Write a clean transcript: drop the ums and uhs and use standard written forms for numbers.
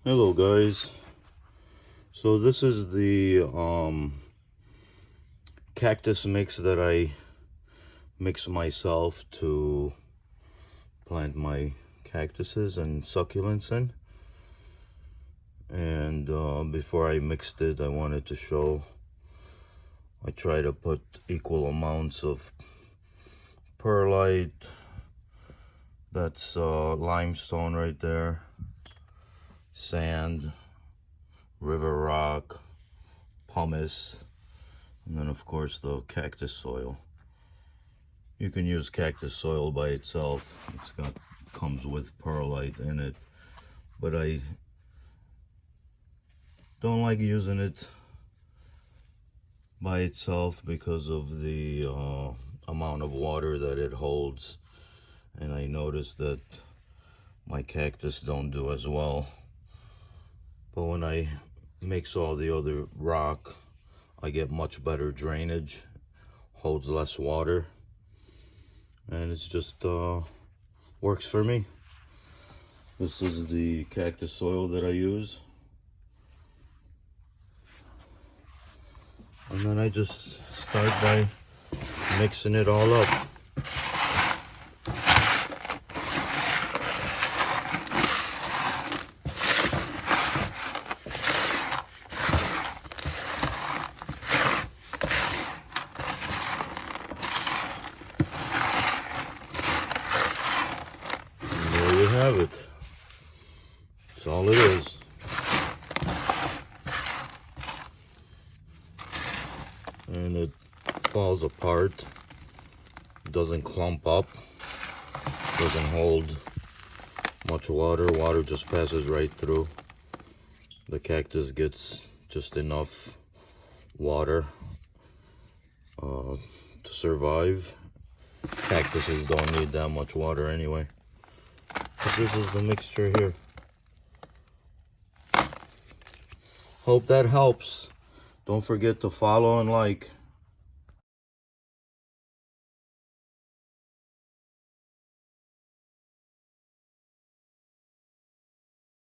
Hello guys, so this is the cactus mix that I mix myself to plant my cactuses and succulents in. And before I mixed it, I wanted to show I try to put equal amounts of perlite, that's limestone right there, sand, river rock, pumice, and then of course the cactus soil. You can use cactus soil by itself. Comes with perlite in it, but I don't like using it by itself because of the amount of water that it holds, and I noticed that my cactus don't do as well. But when I mix all the other rock, I get much better drainage, holds less water, and it's just works for me. This is the cactus soil that I use. And then I just start by mixing it all up. There you have it. That's all it is. And it falls apart, doesn't clump up, doesn't hold much water. Water just passes right through. The cactus gets just enough water to survive. Cactuses don't need that much water anyway. But this is the mixture here. Hope that helps. Don't forget to follow and like.